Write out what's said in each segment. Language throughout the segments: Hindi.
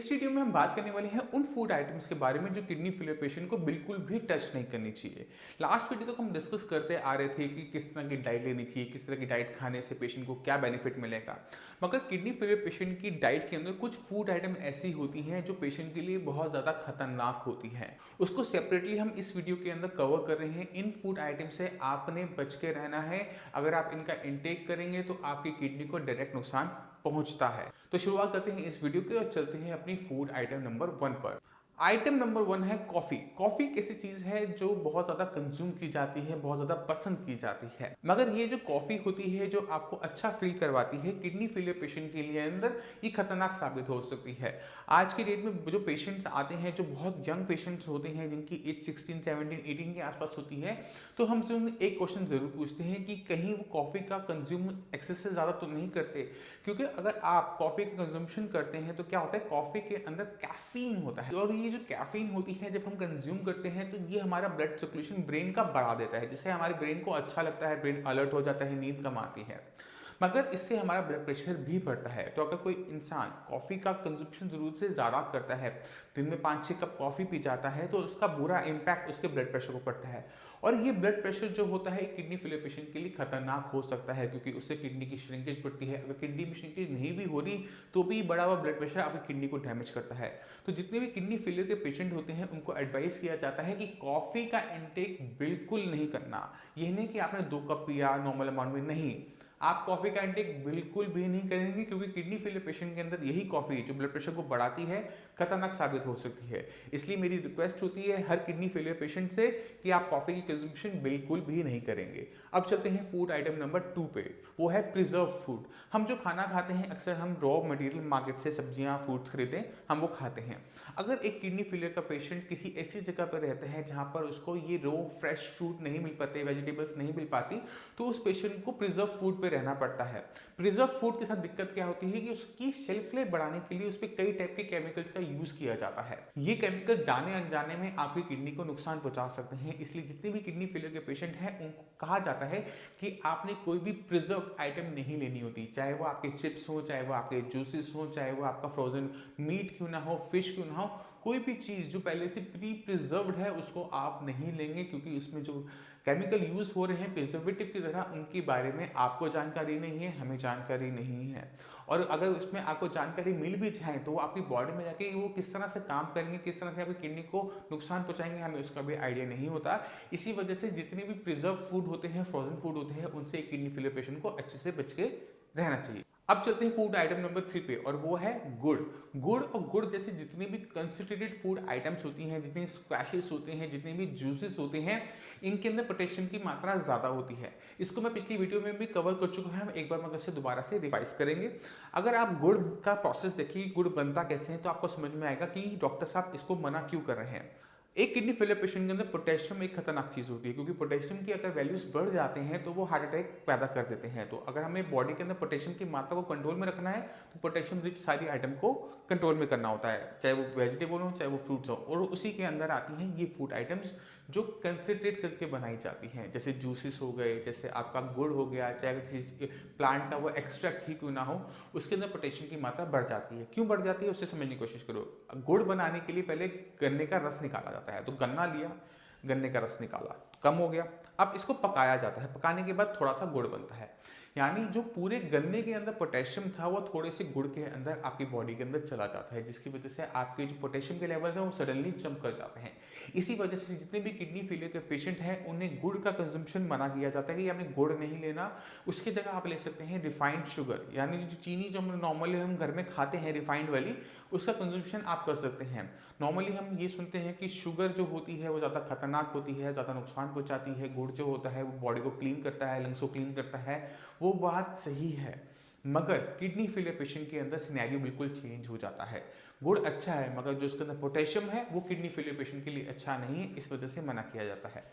इस वीडियो में हम बात करने वाले हैं उन फूड आइटम्स के बारे में जो किडनी फेलियर पेशेंट को बिल्कुल भी टच नहीं करनी चाहिए। लास्ट वीडियो तक हम डिस्कस करते आ रहे थे कि किस तरह की डाइट लेनी चाहिए, किस तरह की डाइट खाने से पेशेंट को क्या बेनिफिट मिलेगा। मगर किडनी फेलियर पेशेंट की डाइट के अंदर कुछ फूड आइटम ऐसी होती हैं जो पेशेंट के लिए बहुत ज़्यादा खतरनाक होती हैं। उसको सेपरेटली हम इस वीडियो के अंदर कवर कर रहे हैं। इन फूड आइटम से आपने बच के रहना है। अगर आप इनका इंटेक करेंगे तो आपकी किडनी को डायरेक्ट नुकसान पहुंचता है। तो शुरुआत करते हैं इस वीडियो के और चलते हैं अपनी फूड आइटम नंबर 1 पर। आइटम नंबर 1 है कॉफी। कॉफी एक ऐसी चीज है जो बहुत ज्यादा कंज्यूम की जाती है, बहुत ज्यादा पसंद की जाती है। मगर ये जो कॉफी होती है जो आपको अच्छा फील करवाती है, किडनी फेलियर पेशेंट के लिए अंदर ये खतरनाक साबित हो सकती है। आज की डेट में जो पेशेंट्स आते हैं, जो बहुत यंग पेशेंट्स होते हैं जिनकी एज 16, 17, 18 के आसपास होती है, तो हमसे उन एक क्वेश्चन जरूर पूछते हैं कि कहीं वो कॉफी का कंज्यूम एक्सेस से ज्यादा तो नहीं करते। क्योंकि अगर आप कॉफी का कंजम्पशन करते हैं तो क्या होता है, कॉफी के अंदर कैफीन होता है और ये जो कैफीन होती है जब हम कंज्यूम करते हैं तो ये हमारा ब्लड सर्कुलेशन ब्रेन का बढ़ा देता है, जिससे हमारे ब्रेन को अच्छा लगता है, ब्रेन अलर्ट हो जाता है, नींद कम आती है। मगर इससे हमारा ब्लड प्रेशर भी बढ़ता है। तो अगर कोई इंसान कॉफ़ी का कंजप्शन ज़रूरत से ज़्यादा करता है, दिन में 5-6 कप कॉफ़ी पी जाता है, तो उसका बुरा इम्पैक्ट उसके ब्लड प्रेशर को पड़ता है। और ये ब्लड प्रेशर जो होता है किडनी फेलियर पेशेंट के लिए खतरनाक हो सकता है, क्योंकि उससे किडनी की श्रिंकेज बढ़ती है। अगर किडनी में श्रिंकेज नहीं भी हो रही तो भी बढ़ा हुआ ब्लड प्रेशर आपकी किडनी को डैमेज करता है। तो जितने भी किडनी फेलियर के पेशेंट होते हैं उनको एडवाइस किया जाता है कि कॉफ़ी का इंटेक बिल्कुल नहीं करना। यह नहीं कि आपने 2 कप पिया नॉर्मल अमाउंट में, नहीं, आप कॉफी का इंटेक बिल्कुल भी नहीं करेंगे, क्योंकि किडनी फेलियर पेशेंट के अंदर यही कॉफी जो ब्लड प्रेशर को बढ़ाती है खतरनाक साबित हो सकती है। इसलिए मेरी रिक्वेस्ट होती है हर किडनी फेलियर पेशेंट से कि आप कॉफी की कंजम्पशन बिल्कुल भी नहीं करेंगे। अब चलते हैं फूड आइटम नंबर 2 पे, वो है प्रिजर्व फूड। हम जो खाना खाते हैं अक्सर हम रॉ मटेरियल मार्केट से सब्जियां फ्रूट्स खरीदें, हम वो खाते हैं। अगर एक किडनी फेलियर का पेशेंट किसी ऐसी जगह पर रहता है जहां पर उसको ये रॉ फ्रेश फ्रूट नहीं मिल पाते, वेजिटेबल्स नहीं मिल पाती, तो उस पेशेंट को प्रिजर्व फूड पे रहना पड़ता है। प्रिजर्व फूड के साथ दिक्कत क्या होती है कि उसकी शेल्फ लाइफ बढ़ाने के लिए उस पर कई टाइप के केमिकल्स का यूज किया जाता है। ये केमिकल जाने अनजाने में आपकी किडनी को नुकसान पहुंचा सकते हैं। इसलिए जितने भी किडनी फेलियर के पेशेंट हैं उनको कहा जाता है कि आपने कोई भी प्रिजर्व आइटम नहीं लेनी होती, चाहे वो आपके चिप्स हो, चाहे वो आपके जूसेस हो, चाहे वो आपका फ्रोजन मीट क्यों ना हो, फिश क्यों ना हो, कोई भी चीज जो पहले से प्री प्रिजर्व्ड है उसको आप नहीं लेंगे, क्योंकि उसमें जो केमिकल यूज हो रहे हैं प्रिजर्वेटिव की तरह, उनके बारे में आपको जानकारी नहीं है, हमें जानकारी नहीं है। और अगर उसमें आपको जानकारी मिल भी जाए तो वो आपकी बॉडी में जाके वो किस तरह से काम करेंगे, किस तरह से आपकी किडनी को नुकसान पहुंचाएंगे, हमें उसका भी आइडिया नहीं होता। इसी वजह से जितने भी प्रिजर्व फूड होते हैं, फ्रोजन फूड होते हैं, उनसे एक किडनी फेलियर पेशेंट को अच्छे से बच के रहना चाहिए। अब चलते हैं फूड आइटम नंबर 3 पे, और वो है गुड़। गुड़ और गुड़ जैसे जितनी भी कंसंट्रेटेड फूड आइटम्स होती हैं, जितने स्क्वैशेस होते हैं, जितने भी जूसेस होते हैं, इनके अंदर पोटेशियम की मात्रा ज्यादा होती है। इसको मैं पिछली वीडियो में भी कवर कर चुका हूं, हम एक बार मगर से दोबारा से रिवाइज करेंगे। अगर आप गुड़ का प्रोसेस देखिए, गुड़ बनता कैसे है, तो आपको समझ में आएगा कि डॉक्टर साहब इसको मना क्यों कर रहे हैं। एक किडनी फेलियर पेशेंट के अंदर पोटेशियम एक खतरनाक चीज होती है, क्योंकि पोटेशियम की अगर वैल्यूज बढ़ जाते हैं तो वो हार्ट अटैक पैदा कर देते हैं। तो अगर हमें बॉडी के अंदर पोटेशियम की मात्रा को कंट्रोल में रखना है तो पोटेशियम रिच सारी आइटम को कंट्रोल में करना होता है, चाहे वो वेजिटेबल हो चाहे वो फ्रूट्स हो। और उसी के अंदर आती हैं ये फूड आइटम्स जो कंसनट्रेट करके बनाई जाती हैं, जैसे जूसेस हो गए, जैसे आपका गुड़ हो गया, चाहे किसी प्लांट का वो एक्सट्रैक्ट ही क्यों ना हो, उसके अंदर पोटेशियम की मात्रा बढ़ जाती है। क्यों बढ़ जाती है उससे समझने की कोशिश करो। गुड़ बनाने के लिए पहले गन्ने का रस निकाला जाता है, तो गन्ना लिया, गन्ने का रस निकाला, कम हो गया, अब इसको पकाया जाता है, पकाने के बाद थोड़ा सा गुड़ बनता है। यानी जो पूरे गन्ने के अंदर पोटेशियम था वो थोड़े से गुड़ के अंदर आपकी बॉडी के अंदर चला जाता है, जिसकी वजह से आपके जो पोटेशियम के लेवल्स हैं वो सडनली जंप कर जाते हैं। इसी वजह से जितने भी किडनी फेलियर के पेशेंट हैं उन्हें गुड़ का कंजम्पशन मना किया जाता है कि आपने गुड़ नहीं लेना। उसकी जगह आप ले सकते हैं रिफाइंड शुगर, यानी जो चीनी जो नॉर्मली हम घर में खाते हैं रिफाइंड वाली, उसका कंजम्पशन आप कर सकते हैं। नॉर्मली हम ये सुनते हैं कि शुगर जो होती है वो ज़्यादा खतरनाक होती है, ज़्यादा नुकसान पहुंचाती है। गुड़ जो होता है वो बॉडी को क्लीन करता है, लंग्स को क्लीन करता है, वो बात सही है। मगर किडनी फेलियर पेशेंट के अंदर सिनेरियो बिल्कुल चेंज हो जाता है। गुड़ अच्छा है मगर जो उसके अंदर पोटेशियम है वो किडनी फेलियर पेशेंट के लिए अच्छा नहीं है, इस वजह से मना किया जाता है।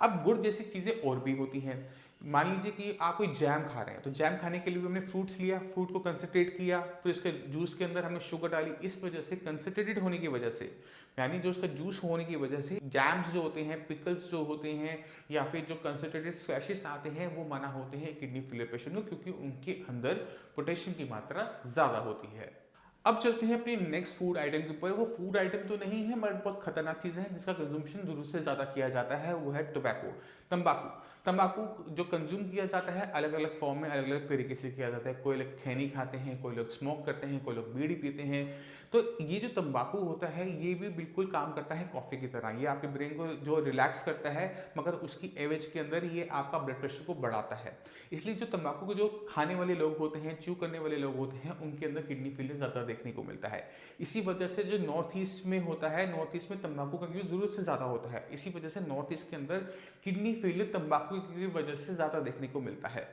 अब गुड़ जैसी चीज़ें और भी होती हैं। मान लीजिए कि आप कोई जैम खा रहे हैं, तो जैम खाने के लिए भी हमने फ्रूट्स लिया, फ्रूट को कंसनट्रेट किया, फिर उसके जूस के अंदर हमने शुगर डाली। इस वजह से कंसनट्रेटेड होने की वजह से, यानी जो उसका जूस होने की वजह से जैम्स जो होते हैं, पिकल्स जो होते हैं, या फिर जो कंसनट्रेटेड स्क्वैशेस आते हैं वो मना होते हैं किडनी फेलियर पेशेंट को, क्योंकि उनके अंदर पोटेशियम की मात्रा ज़्यादा होती है। अब चलते हैं अपनी नेक्स्ट फूड आइटम के ऊपर। वो फूड आइटम तो नहीं है बट बहुत खतरनाक चीज़ है जिसका कंजम्पशन जरूर से ज़्यादा किया जाता है, वो है टोबैको, तंबाकू। तंबाकू जो कंज्यूम किया जाता है अलग अलग फॉर्म में अलग अलग तरीके से किया जाता है। कोई लोग खैनी खाते हैं, कोई लोग स्मोक करते हैं, कोई लोग बीड़ी पीते हैं। तो ये जो तंबाकू होता है ये भी बिल्कुल काम करता है कॉफ़ी की तरह। ये आपके ब्रेन को जो रिलैक्स करता है, मगर उसकी एवज के अंदर ये आपका ब्लड प्रेशर को बढ़ाता है। इसलिए जो तंबाकू को जो खाने वाले लोग होते हैं, च्यू करने वाले लोग होते हैं, उनके अंदर किडनी फेलियर ज़्यादा देखने को मिलता है। इसी वजह से जो नॉर्थ ईस्ट में होता है, नॉर्थ ईस्ट में तंबाकू का यूज़ ज़रूरत से ज़्यादा होता है। इसी वजह से नॉर्थ ईस्ट के अंदर किडनी फेलियर तंबाकू की वजह से ज़्यादा देखने को मिलता है।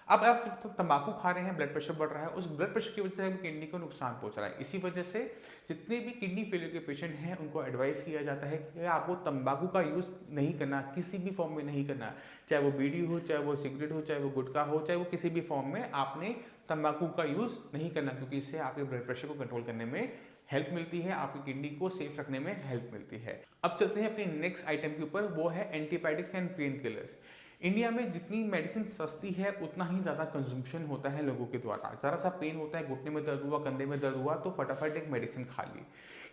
अब आप जब तंबाकू खा रहे हैं, ब्लड प्रेशर बढ़ रहा है, उस ब्लड प्रेशर की वजह से किडनी को नुकसान पहुंच रहा है। इसी वजह से जितने भी किडनी फेलियर के पेशेंट हैं उनको एडवाइस किया जाता है कि आपको तंबाकू का यूज़ नहीं करना, किसी भी फॉर्म में नहीं करना। चाहे वो बीड़ी हो, चाहे वो सिगरेट हो, चाहे वो गुटखा हो, चाहे वो किसी भी फॉर्म में आपने तंबाकू का यूज़ नहीं करना, क्योंकि इससे आपके ब्लड प्रेशर को कंट्रोल करने में हेल्प मिलती है, आपकी किडनी को सेफ रखने में हेल्प मिलती है। अब चलते हैं अपने नेक्स्ट आइटम के ऊपर, वो है antibiotics and pain killers. India में जितनी मेडिसिन सस्ती है उतना ही ज़्यादा कंजम्पशन होता है लोगों के द्वारा। ज़रा सा पेन होता है, घुटने में दर्द हुआ, कंधे में दर्द हुआ, तो फटाफट एक मेडिसिन खा ली।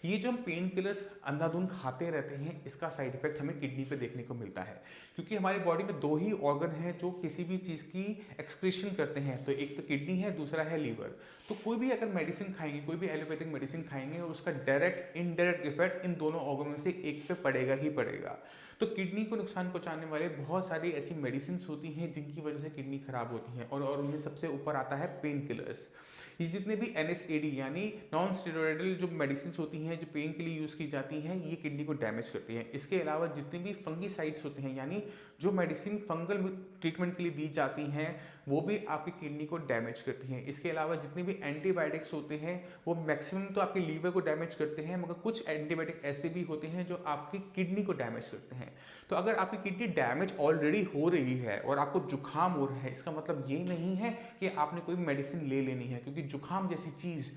ये जो हम पेन किलर्स अंधाधुंध खाते रहते हैं, इसका साइड इफेक्ट हमें किडनी पे देखने को मिलता है। क्योंकि हमारी बॉडी में दो ही ऑर्गन हैं जो किसी भी चीज़ की एक्सक्रीशन करते हैं, तो एक तो किडनी है, दूसरा है लीवर। तो कोई भी अगर मेडिसिन खाएंगे, कोई भी एलोपैथिक मेडिसिन खाएंगे, उसका डायरेक्ट इनडायरेक्ट इफेक्ट इन दोनों ऑर्गन में से एक पे पड़ेगा ही पड़ेगा। तो किडनी को नुकसान पहुंचाने वाले बहुत सारी ऐसी मेडिसिन होती हैं जिनकी वजह से किडनी खराब होती है, और उनमें सबसे ऊपर आता है पेन किलर्स। ये जितने भी NSAID यानी नॉन स्टेरॉयडल जो मेडिसिन होती हैं, जो पेन के लिए यूज़ की जाती हैं, ये किडनी को डैमेज करती हैं। इसके अलावा जितने भी फंगीसाइड्स होते हैं, यानी जो मेडिसिन फंगल ट्रीटमेंट के लिए दी जाती हैं, वो भी आपकी किडनी को डैमेज करती हैं। इसके अलावा जितने भी एंटीबायोटिक्स होते हैं वो मैक्सिमम तो आपके लीवर को डैमेज करते हैं, मगर कुछ एंटीबायोटिक ऐसे भी होते हैं जो आपकी किडनी को डैमेज करते हैं। तो अगर आपकी किडनी डैमेज ऑलरेडी हो रही है और आपको जुकाम हो रहा है, इसका मतलब ये नहीं है कि आपने कोई मेडिसिन ले लेनी है, क्योंकि जुकाम जैसी चीज़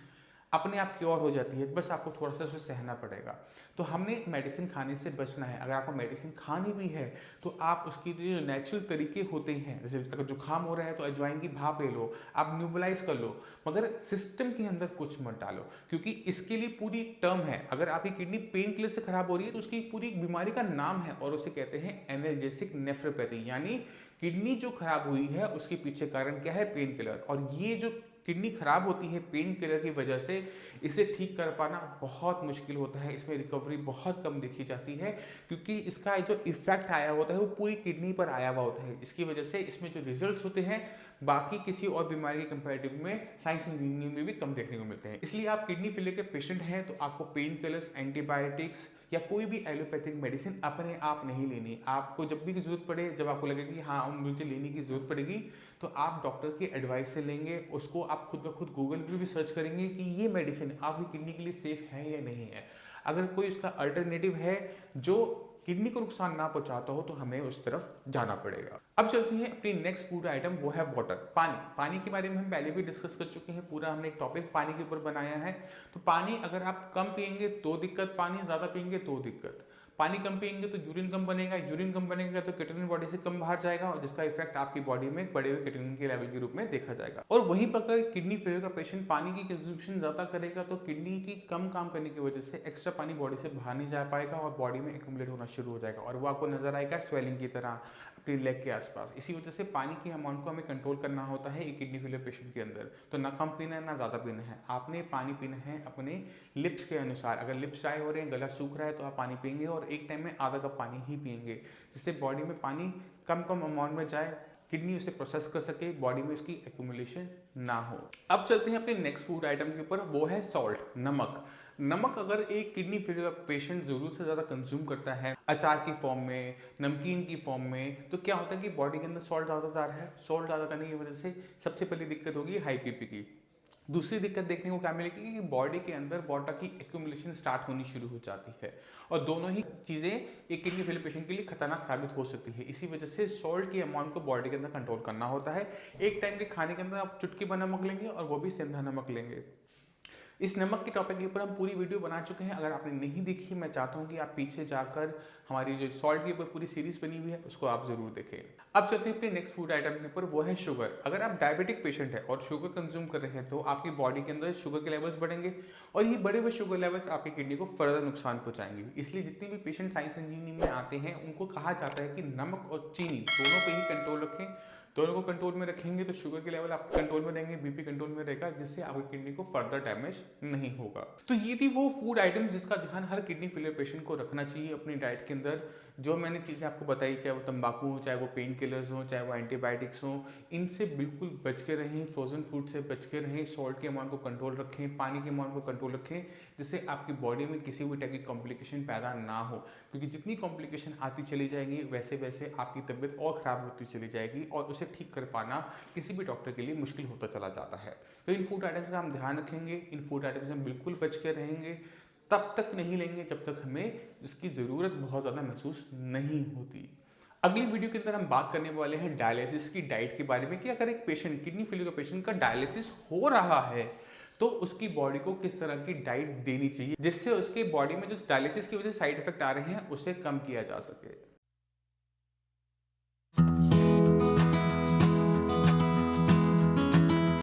अपने आप क्योर हो जाती है, बस आपको थोड़ा सा उसे सहना पड़ेगा। तो हमने मेडिसिन खाने से बचना है। अगर आपको मेडिसिन खानी भी है तो आप उसकी जो नेचुरल तरीके होते हैं, जैसे अगर जुकाम हो रहा है तो अजवाइन की भाप ले लो, आप न्यूबलाइज कर लो, मगर सिस्टम के अंदर कुछ मत डालो, क्योंकि इसके लिए पूरी टर्म है। अगर आपकी किडनी पेन किलर से खराब हो रही है तो उसकी पूरी बीमारी का नाम है, और उसे कहते हैं एनाल्जेसिक नेफ्रोपैथी, यानी किडनी जो खराब हुई है उसके पीछे कारण क्या है, पेन किलर। और ये जो किडनी खराब होती है पेन किलर की वजह से, इसे ठीक कर पाना बहुत मुश्किल होता है, इसमें रिकवरी बहुत कम देखी जाती है, क्योंकि इसका जो इफेक्ट आया होता है वो पूरी किडनी पर आया हुआ होता है। इसकी वजह से इसमें जो रिजल्ट्स होते हैं बाकी किसी और बीमारी के कंपैरेटिव में साइंस इंजीनियरिंग में भी कम देखने को मिलते हैं। इसलिए आप किडनी फेलियर के पेशेंट हैं तो आपको पेन किलर्स, एंटीबायोटिक्स या कोई भी एलोपैथिक मेडिसिन अपने आप नहीं लेनी। आपको जब भी जरूरत पड़े, जब आपको लगे कि हाँ मुझे लेने की जरूरत पड़ेगी, तो आप डॉक्टर की एडवाइस से लेंगे। उसको आप खुद ब खुद गूगल पे भी सर्च करेंगे कि ये मेडिसिन आपकी किडनी के लिए सेफ है या नहीं है। अगर कोई इसका अल्टरनेटिव है जो किडनी को नुकसान ना पहुंचाता हो तो हमें उस तरफ जाना पड़ेगा। अब चलते हैं अपनी नेक्स्ट फूड आइटम, वो है वाटर, पानी। पानी के बारे में हम पहले भी डिस्कस कर चुके हैं, पूरा हमने टॉपिक पानी के ऊपर बनाया है। तो पानी अगर आप कम पियेंगे तो दिक्कत, पानी ज़्यादा पियेंगे तो दिक्कत। पानी कम पियेंगे तो यूरिन कम बनेगा, यूरिन कम बनेगा तो केटोनिन बॉडी से कम बाहर जाएगा, और जिसका इफेक्ट आपकी बॉडी में बढ़े हुए केटोनिन के लेवल के रूप में देखा जाएगा। और वहीं पर अगर किडनी फेलियर का पेशेंट पानी की कंजम्पशन ज़्यादा करेगा तो किडनी की कम काम करने की वजह से एक्स्ट्रा पानी बॉडी से बाहर नहीं जा पाएगा और बॉडी में एक्यूमुलेट होना शुरू हो जाएगा, और वो आपको नजर आएगा स्वेलिंग की तरह अपनी लेग के आसपास। इसी वजह से पानी की अमाउंट को हमें कंट्रोल करना होता है एक किडनी फेलियर पेशेंट के अंदर। तो ना कम पीना है ना ज़्यादा पीना है, आपने पानी पीना है अपने लिप्स के अनुसार। अगर लिप्स ड्राई हो रहे हैं, गला सूख रहा है, तो आप पानी पियेंगे और एक टाइम में आधा कप पानी ही पियेंगे, जिससे बॉडी में पानी कम कम अमाउंट में जाए, किडनी उसे प्रोसेस कर सके, बॉडी में उसकी एक्यूमुलेशन ना हो। अब चलते हैं अपने नेक्स्ट फूड आइटम के ऊपर, वो है सॉल्ट, नमक। नमक अगर एक किडनी फेलियर का पेशेंट जरूर से ज़्यादा कंज्यूम करता है अचार की फॉर्म में, नमकीन की फॉर्म में, तो क्या होता है कि बॉडी के अंदर सॉल्ट ज़्यादा जा रहा है। सॉल्ट ज़्यादा जाने की वजह से सबसे पहली दिक्कत होगी हाई बीपी की। दूसरी दिक्कत देखने को क्या मिलेगी कि बॉडी के अंदर वाटर की एक्यूमुलेशन स्टार्ट होनी शुरू हो जाती है, और दोनों ही चीज़ें एक किडनी फेलियर पेशेंट के लिए खतरनाक साबित हो सकती है। इसी वजह से सॉल्ट की अमाउंट को बॉडी के अंदर कंट्रोल करना होता है। एक टाइम के खाने के अंदर आप चुटकी भर नमक लेंगे और वो भी सेंधा नमक लेंगे। इस नमक के टॉपिक के ऊपर हम पूरी वीडियो बना चुके हैं, अगर आपने नहीं देखी मैं चाहता हूं कि आप पीछे जाकर हमारी जो सॉल्ट के ऊपर पूरी सीरीज बनी हुई है उसको आप जरूर देखें। अब चलते हैं अपने नेक्स्ट फूड आइटम के ऊपर, वो है शुगर। अगर आप डायबिटिक पेशेंट है और शुगर कंज्यूम कर रहे हैं तो आपकी बॉडी के अंदर शुगर के लेवल्स बढ़ेंगे और ये बढ़े हुए शुगर लेवल्स आपकी किडनी को फर्दर नुकसान पहुंचाएंगे। इसलिए जितने भी पेशेंट साइंस इंजीनियरिंग में आते हैं उनको कहा जाता है कि नमक और चीनी दोनों पे ही कंट्रोल रखें। दोनों को कंट्रोल में रखेंगे तो शुगर के लेवल आपके कंट्रोल में रहेंगे, बीपी कंट्रोल में रहेगा, जिससे आपकी किडनी को फर्दर डैमेज नहीं होगा। तो ये थी वो फूड आइटम जिसका ध्यान हर किडनी फेलियर पेशेंट को रखना चाहिए अपनी डाइट के अंदर। जो मैंने चीज़ें आपको बताई, चाहे वो तंबाकू हो, चाहे वो पेन किलर्स हो, चाहे वो एंटीबायोटिक्स हो, इनसे बिल्कुल बच के रहें। फ्रोजन फूड से बच के रहें। सॉल्ट के अमाउंट को कंट्रोल रखें, पानी के अमाउंट को कंट्रोल रखें, जिससे आपकी बॉडी में किसी भी टाइप की कॉम्प्लिकेशन पैदा ना हो। क्योंकि जितनी कॉम्प्लिकेशन आती चली जाएगी वैसे वैसे आपकी तबीयत और ख़राब होती चली जाएगी और उसे ठीक कर पाना किसी भी डॉक्टर के लिए मुश्किल होता चला जाता है। तो इन फूड आइटम्स का हम ध्यान रखेंगे, इन फूड आइटम्स से हम बिल्कुल बच के रहेंगे, तब तक नहीं लेंगे जब तक हमें इसकी ज़रूरत बहुत ज़्यादा महसूस नहीं होती। अगली वीडियो के अंदर हम बात करने वाले हैं डायलिसिस की डाइट के बारे में कि अगर एक पेशेंट, किडनी फेलियर का पेशेंट का डायलिसिस हो रहा है तो उसकी बॉडी को किस तरह की डाइट देनी चाहिए जिससे उसके बॉडी में जो डायलिसिस की वजह से साइड इफेक्ट आ रहे हैं उसे कम किया जा सके।